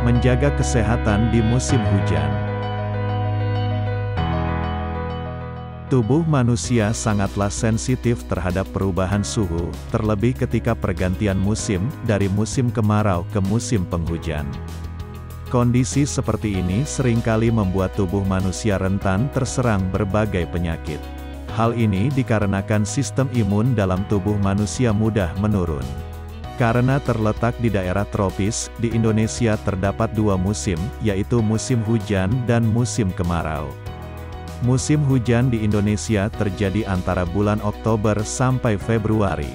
Menjaga kesehatan di musim hujan. Tubuh manusia sangatlah sensitif terhadap perubahan suhu, terlebih ketika pergantian musim, dari musim kemarau ke musim penghujan. Kondisi seperti ini seringkali membuat tubuh manusia rentan terserang berbagai penyakit. Hal ini dikarenakan sistem imun dalam tubuh manusia mudah menurun. Karena terletak di daerah tropis, di Indonesia terdapat dua musim, yaitu musim hujan dan musim kemarau. Musim hujan di Indonesia terjadi antara bulan Oktober sampai Februari.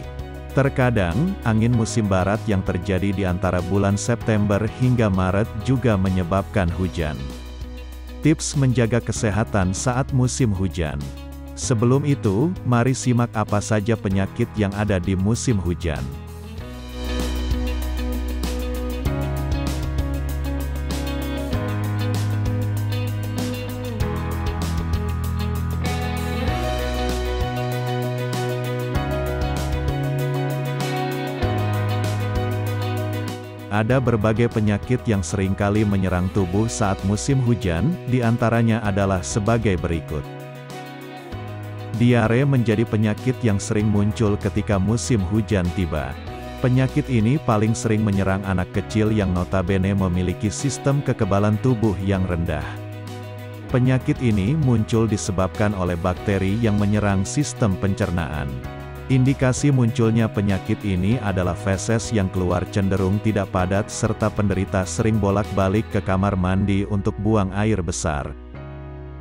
Terkadang, angin musim barat yang terjadi di antara bulan September hingga Maret juga menyebabkan hujan. Tips menjaga kesehatan saat musim hujan. Sebelum itu, mari simak apa saja penyakit yang ada di musim hujan. Ada berbagai penyakit yang seringkali menyerang tubuh saat musim hujan, di antaranya adalah sebagai berikut. Diare menjadi penyakit yang sering muncul ketika musim hujan tiba. Penyakit ini paling sering menyerang anak kecil yang notabene memiliki sistem kekebalan tubuh yang rendah. Penyakit ini muncul disebabkan oleh bakteri yang menyerang sistem pencernaan. Indikasi munculnya penyakit ini adalah feses yang keluar cenderung tidak padat serta penderita sering bolak-balik ke kamar mandi untuk buang air besar.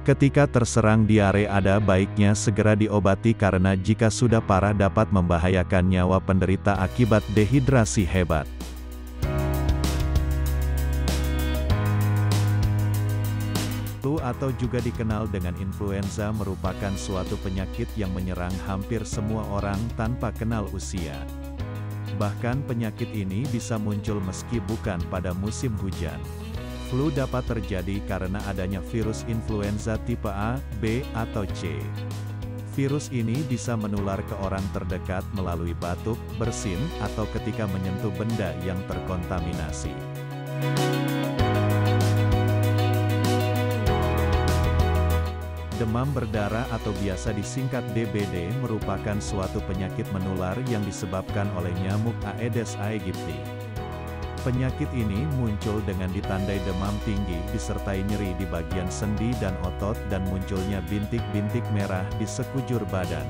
Ketika terserang diare ada baiknya segera diobati karena jika sudah parah dapat membahayakan nyawa penderita akibat dehidrasi hebat. Flu atau juga dikenal dengan influenza merupakan suatu penyakit yang menyerang hampir semua orang tanpa kenal usia. Bahkan penyakit ini bisa muncul meski bukan pada musim hujan. Flu dapat terjadi karena adanya virus influenza tipe A, B, atau C. Virus ini bisa menular ke orang terdekat melalui batuk, bersin, atau ketika menyentuh benda yang terkontaminasi. Demam berdarah atau biasa disingkat DBD merupakan suatu penyakit menular yang disebabkan oleh nyamuk Aedes aegypti. Penyakit ini muncul dengan ditandai demam tinggi disertai nyeri di bagian sendi dan otot dan munculnya bintik-bintik merah di sekujur badan.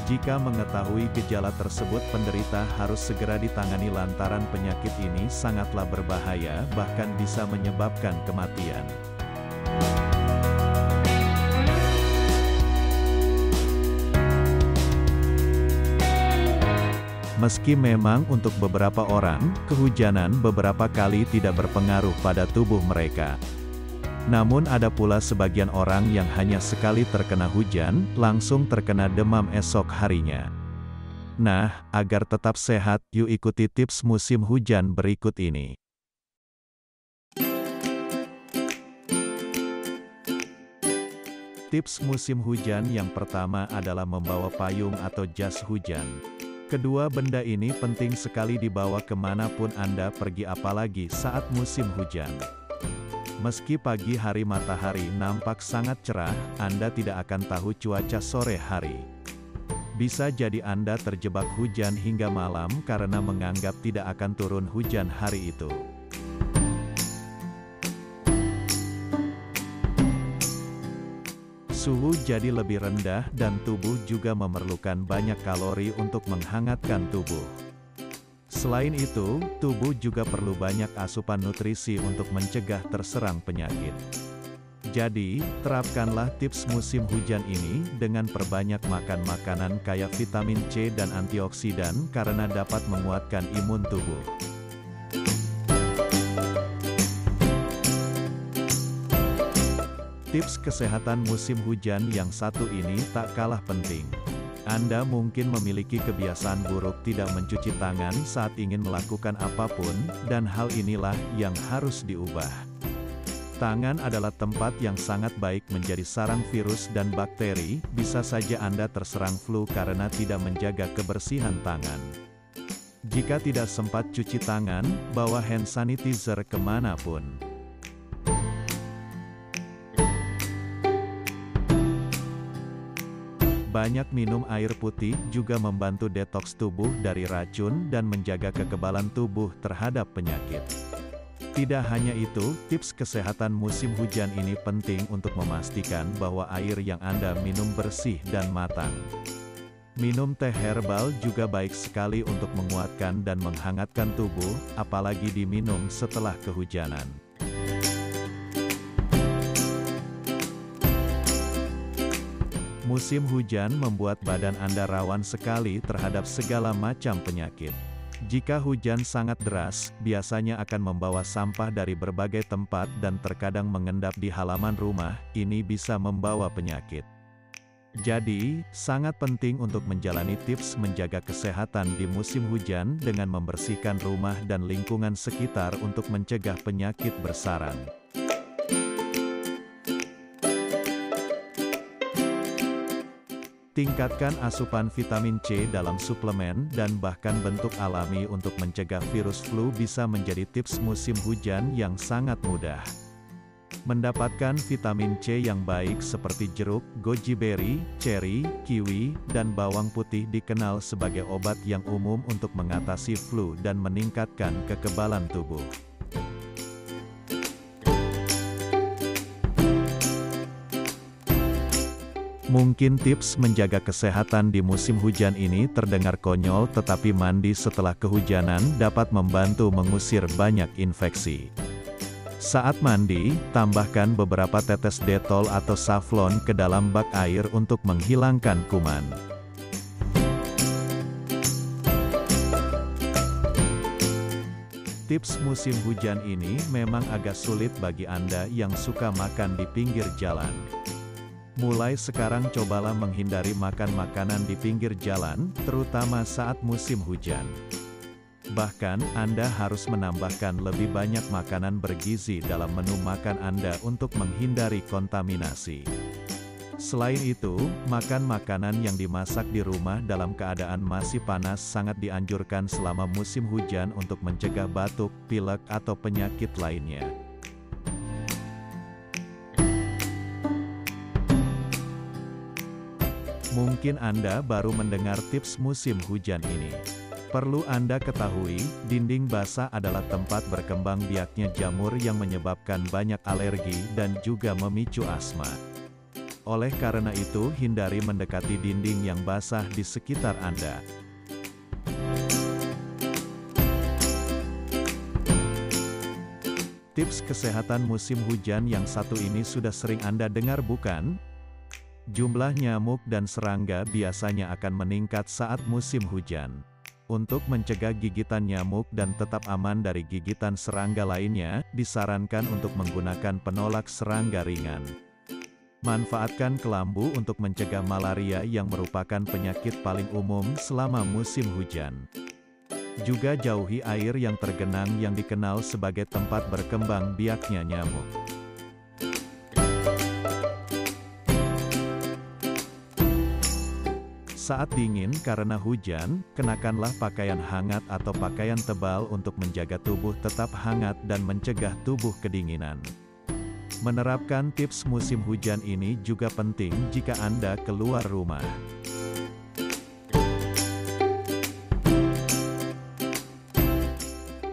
Jika mengetahui gejala tersebut penderita harus segera ditangani lantaran penyakit ini sangatlah berbahaya bahkan bisa menyebabkan kematian. Meski memang untuk beberapa orang, kehujanan beberapa kali tidak berpengaruh pada tubuh mereka. Namun ada pula sebagian orang yang hanya sekali terkena hujan, langsung terkena demam esok harinya. Nah, agar tetap sehat, yuk ikuti tips musim hujan berikut ini. Tips musim hujan yang pertama adalah membawa payung atau jas hujan. Kedua benda ini penting sekali dibawa kemanapun Anda pergi apalagi saat musim hujan. Meski pagi hari matahari nampak sangat cerah, Anda tidak akan tahu cuaca sore hari. Bisa jadi Anda terjebak hujan hingga malam karena menganggap tidak akan turun hujan hari itu. Suhu jadi lebih rendah dan tubuh juga memerlukan banyak kalori untuk menghangatkan tubuh. Selain itu, tubuh juga perlu banyak asupan nutrisi untuk mencegah terserang penyakit. Jadi, terapkanlah tips musim hujan ini dengan perbanyak makan makanan kaya vitamin C dan antioksidan karena dapat menguatkan imun tubuh. Tips kesehatan musim hujan yang satu ini tak kalah penting. Anda mungkin memiliki kebiasaan buruk tidak mencuci tangan saat ingin melakukan apapun, dan hal inilah yang harus diubah. Tangan adalah tempat yang sangat baik menjadi sarang virus dan bakteri, bisa saja Anda terserang flu karena tidak menjaga kebersihan tangan. Jika tidak sempat cuci tangan, bawa hand sanitizer kemanapun. Banyak minum air putih juga membantu detoks tubuh dari racun dan menjaga kekebalan tubuh terhadap penyakit. Tidak hanya itu, tips kesehatan musim hujan ini penting untuk memastikan bahwa air yang Anda minum bersih dan matang. Minum teh herbal juga baik sekali untuk menguatkan dan menghangatkan tubuh, apalagi diminum setelah kehujanan. Musim hujan membuat badan Anda rawan sekali terhadap segala macam penyakit. Jika hujan sangat deras, biasanya akan membawa sampah dari berbagai tempat dan terkadang mengendap di halaman rumah, ini bisa membawa penyakit. Jadi, sangat penting untuk menjalani tips menjaga kesehatan di musim hujan dengan membersihkan rumah dan lingkungan sekitar untuk mencegah penyakit bersarang. Tingkatkan asupan vitamin C dalam suplemen dan bahkan bentuk alami untuk mencegah virus flu bisa menjadi tips musim hujan yang sangat mudah. Mendapatkan vitamin C yang baik seperti jeruk, goji berry, ceri, kiwi, dan bawang putih dikenal sebagai obat yang umum untuk mengatasi flu dan meningkatkan kekebalan tubuh. Mungkin tips menjaga kesehatan di musim hujan ini terdengar konyol, tetapi mandi setelah kehujanan dapat membantu mengusir banyak infeksi. Saat mandi, tambahkan beberapa tetes detol atau safflon ke dalam bak air untuk menghilangkan kuman. Tips musim hujan ini memang agak sulit bagi Anda yang suka makan di pinggir jalan. Mulai sekarang cobalah menghindari makan makanan di pinggir jalan, terutama saat musim hujan. Bahkan, Anda harus menambahkan lebih banyak makanan bergizi dalam menu makan Anda untuk menghindari kontaminasi. Selain itu, makan makanan yang dimasak di rumah dalam keadaan masih panas sangat dianjurkan selama musim hujan untuk mencegah batuk, pilek, atau penyakit lainnya. Mungkin Anda baru mendengar tips musim hujan ini. Perlu Anda ketahui, dinding basah adalah tempat berkembang biaknya jamur yang menyebabkan banyak alergi dan juga memicu asma. Oleh karena itu, hindari mendekati dinding yang basah di sekitar Anda. Tips kesehatan musim hujan yang satu ini sudah sering Anda dengar, bukan? Jumlah nyamuk dan serangga biasanya akan meningkat saat musim hujan. Untuk mencegah gigitan nyamuk dan tetap aman dari gigitan serangga lainnya, disarankan untuk menggunakan penolak serangga ringan. Manfaatkan kelambu untuk mencegah malaria yang merupakan penyakit paling umum selama musim hujan. Juga jauhi air yang tergenang yang dikenal sebagai tempat berkembang biaknya nyamuk. Saat dingin karena hujan, kenakanlah pakaian hangat atau pakaian tebal untuk menjaga tubuh tetap hangat dan mencegah tubuh kedinginan. Menerapkan tips musim hujan ini juga penting jika Anda keluar rumah.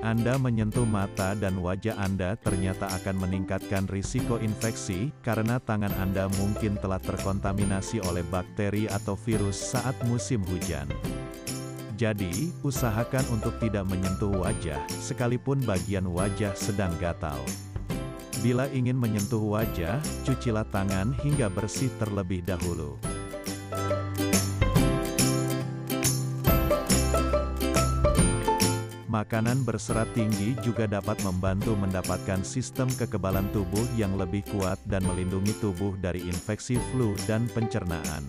Anda menyentuh mata dan wajah Anda ternyata akan meningkatkan risiko infeksi, karena tangan Anda mungkin telah terkontaminasi oleh bakteri atau virus saat musim hujan. Jadi, usahakan untuk tidak menyentuh wajah, sekalipun bagian wajah sedang gatal. Bila ingin menyentuh wajah, cucilah tangan hingga bersih terlebih dahulu. Makanan berserat tinggi juga dapat membantu mendapatkan sistem kekebalan tubuh yang lebih kuat dan melindungi tubuh dari infeksi flu dan pencernaan.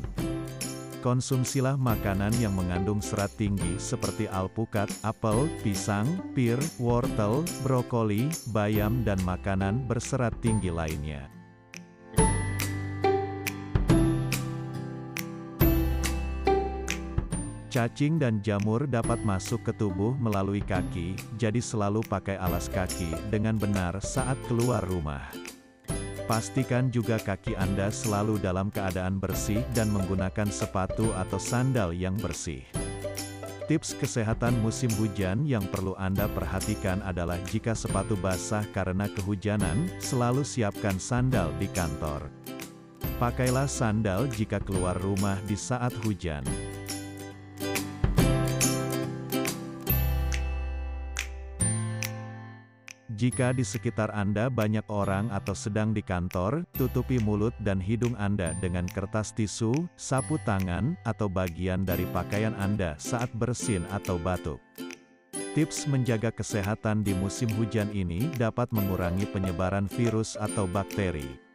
Konsumsilah makanan yang mengandung serat tinggi seperti alpukat, apel, pisang, pir, wortel, brokoli, bayam dan makanan berserat tinggi lainnya. Cacing dan jamur dapat masuk ke tubuh melalui kaki, jadi selalu pakai alas kaki dengan benar saat keluar rumah. Pastikan juga kaki Anda selalu dalam keadaan bersih dan menggunakan sepatu atau sandal yang bersih. Tips kesehatan musim hujan yang perlu Anda perhatikan adalah jika sepatu basah karena kehujanan, selalu siapkan sandal di kantor. Pakailah sandal jika keluar rumah di saat hujan. Jika di sekitar Anda banyak orang atau sedang di kantor, tutupi mulut dan hidung Anda dengan kertas tisu, sapu tangan, atau bagian dari pakaian Anda saat bersin atau batuk. Tips menjaga kesehatan di musim hujan ini dapat mengurangi penyebaran virus atau bakteri.